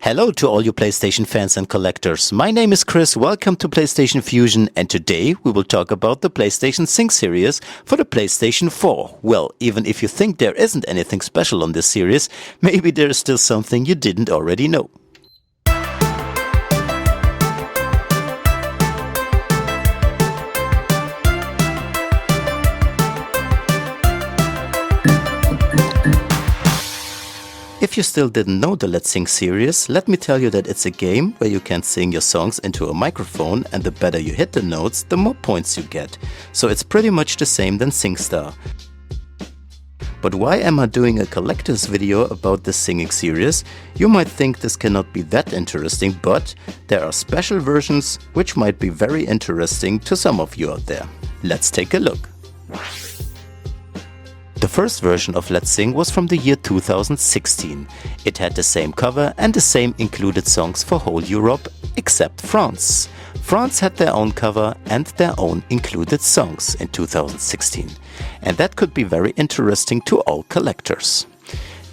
Hello to all you PlayStation fans and collectors. My name is Chris, welcome to PlayStation Fusion, and today we will talk about the PlayStation Sync series for the PlayStation 4. Well, even if you think there isn't anything special on this series, maybe there is still something you didn't already know. If you still didn't know the Let's Sing series, let me tell you that it's a game where you can sing your songs into a microphone, and the better you hit the notes, the more points you get. So it's pretty much the same than SingStar. But why am I doing a collector's video about this singing series? You might think this cannot be that interesting, but there are special versions which might be very interesting to some of you out there. Let's take a look. The first version of Let's Sing was from the year 2016. It had the same cover and the same included songs for whole Europe, except France. France had their own cover and their own included songs in 2016. And that could be very interesting to all collectors.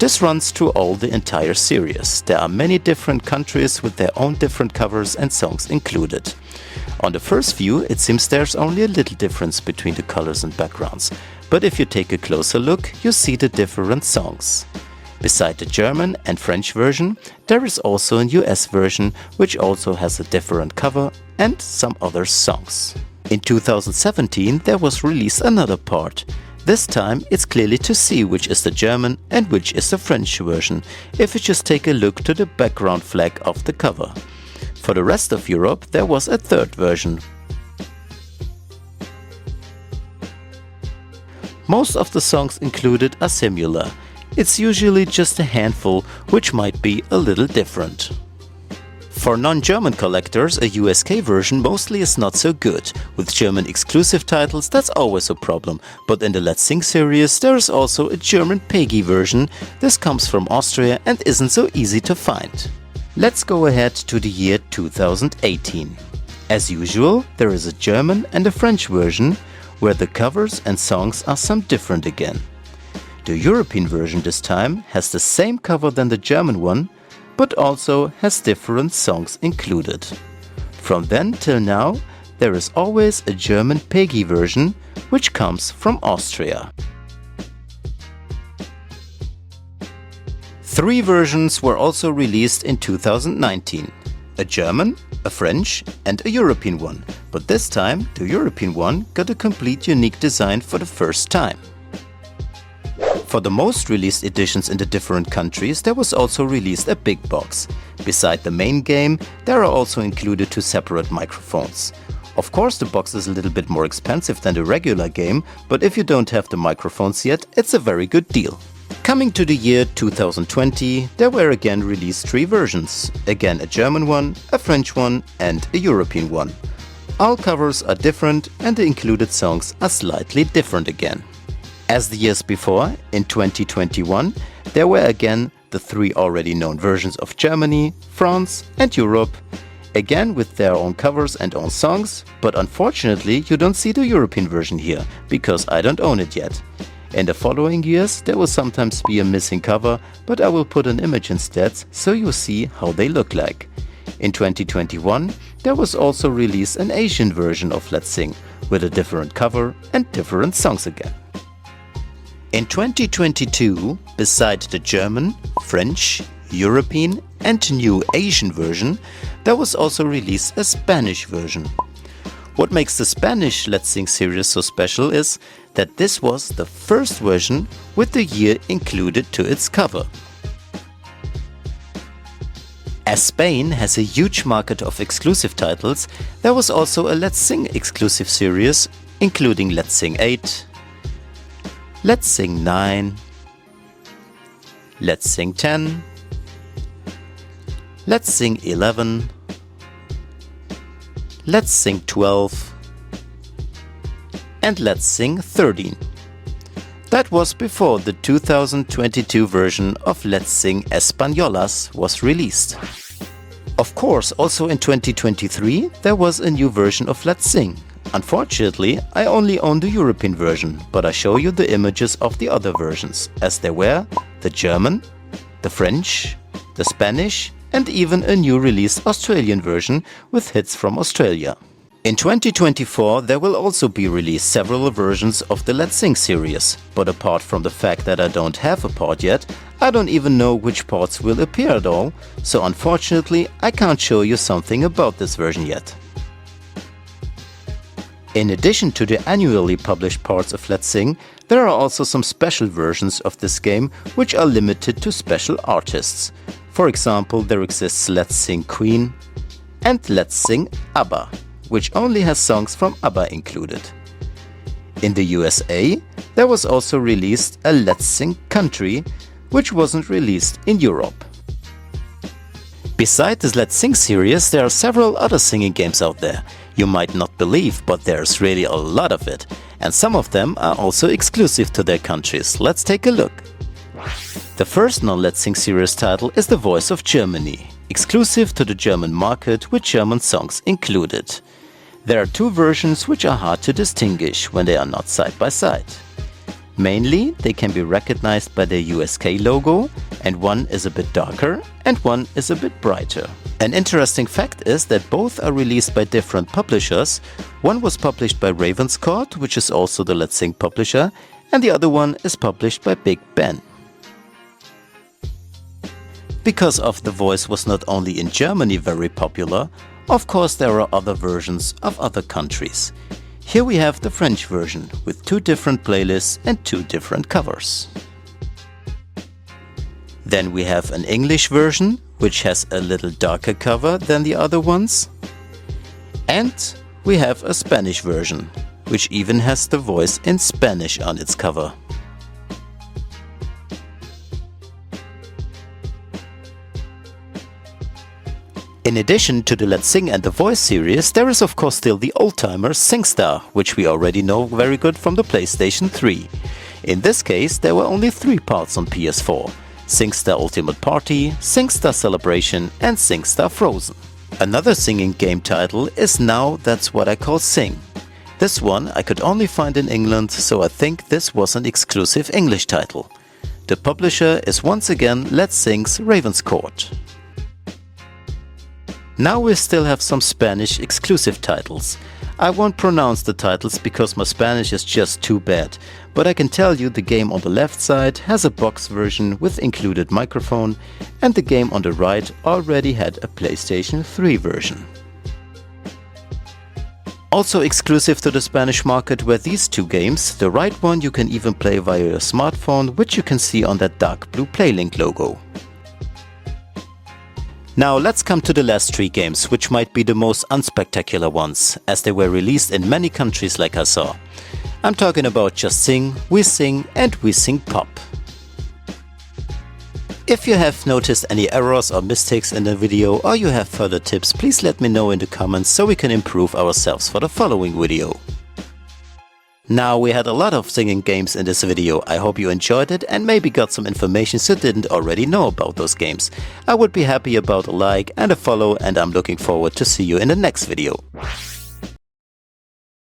This runs through all the entire series. There are many different countries with their own different covers and songs included. On the first view, it seems there's only a little difference between the colors and backgrounds. But if you take a closer look, you see the different songs. Beside the German and French version, there is also a US version which also has a different cover and some other songs. In 2017 there was released another part. This time it's clearly to see which is the German and which is the French version, if you just take a look to the background flag of the cover. For the rest of Europe there was a third version. Most of the songs included are similar. It's usually just a handful, which might be a little different. For non-German collectors, a USK version mostly is not so good. With German exclusive titles, that's always a problem. But in the Let's Sing series, there is also a German PEGI version. This comes from Austria and isn't so easy to find. Let's go ahead to the year 2018. As usual, there is a German and a French version, where the covers and songs are some different again. The European version this time has the same cover than the German one, but also has different songs included. From then till now, there is always a German PEGI version, which comes from Austria. 3 versions were also released in 2019. A German, a French and a European one, but this time the European one got a complete unique design for the first time. For the most released editions in the different countries, there was also released a big box. Beside the main game, there are also included 2 separate microphones. Of course the box is a little bit more expensive than the regular game, but if you don't have the microphones yet, it's a very good deal. Coming to the year 2020, there were again released 3 versions. Again a German one, a French one and a European one. All covers are different and the included songs are slightly different again. As the years before, in 2021, there were again the 3 already known versions of Germany, France and Europe. Again with their own covers and own songs, but unfortunately you don't see the European version here, because I don't own it yet. In the following years there will sometimes be a missing cover, but I will put an image instead so you see how they look like. In 2021 there was also released an Asian version of Let's Sing, with a different cover and different songs again. In 2022, beside the German, French, European and new Asian version, there was also released a Spanish version. What makes the Spanish Let's Sing series so special is that this was the first version with the year included to its cover. As Spain has a huge market of exclusive titles, there was also a Let's Sing exclusive series, including Let's Sing 8, Let's Sing 9, Let's Sing 10, Let's Sing 11, Let's Sing 12 and Let's Sing 13. That was before the 2022 version of Let's Sing Españolas was released. Of course, also in 2023 there was a new version of Let's Sing. Unfortunately, I only own the European version, but I show you the images of the other versions, as there were the German, the French, the Spanish and even a new released Australian version with hits from Australia. In 2024 there will also be released several versions of the Let's Sing series, but apart from the fact that I don't have a port yet, I don't even know which ports will appear at all, so unfortunately I can't show you something about this version yet. In addition to the annually published parts of Let's Sing, there are also some special versions of this game which are limited to special artists. For example, there exists Let's Sing Queen and Let's Sing ABBA, which only has songs from ABBA included. In the USA, there was also released a Let's Sing Country, which wasn't released in Europe. Besides this Let's Sing series, there are several other singing games out there. You might not believe, but there's really a lot of it. And some of them are also exclusive to their countries. Let's take a look. The first non-Let's Sing series title is The Voice of Germany, exclusive to the German market with German songs included. There are two versions which are hard to distinguish when they are not side by side. Mainly, they can be recognized by their USK logo, and one is a bit darker and one is a bit brighter. An interesting fact is that both are released by different publishers. One was published by Ravenscourt, which is also the Let's Sing publisher, and the other one is published by Big Ben. Because of The Voice was not only in Germany very popular, of course there are other versions of other countries. Here we have the French version with two different playlists and two different covers. Then we have an English version, which has a little darker cover than the other ones. And we have a Spanish version, which even has The Voice in Spanish on its cover. In addition to the Let's Sing and The Voice series, there is of course still the old-timer SingStar, which we already know very good from the PlayStation 3. In this case, there were only 3 parts on PS4: SingStar Ultimate Party, SingStar Celebration and SingStar Frozen. Another singing game title is Now That's What I Call Sing. This one I could only find in England, so I think this was an exclusive English title. The publisher is once again Let's Sing's Ravenscourt. Now we still have some Spanish exclusive titles. I won't pronounce the titles because my Spanish is just too bad, but I can tell you the game on the left side has a box version with included microphone, and the game on the right already had a PlayStation 3 version. Also exclusive to the Spanish market were these two games. The right one you can even play via your smartphone, which you can see on that dark blue PlayLink logo. Now let's come to the last 3 games, which might be the most unspectacular ones, as they were released in many countries like I saw. I'm talking about Just Sing, We Sing and We Sing Pop. If you have noticed any errors or mistakes in the video, or you have further tips, please let me know in the comments so we can improve ourselves for the following video. Now, we had a lot of singing games in this video. I hope you enjoyed it and maybe got some information you didn't already know about those games. I would be happy about a like and a follow, and I'm looking forward to see you in the next video.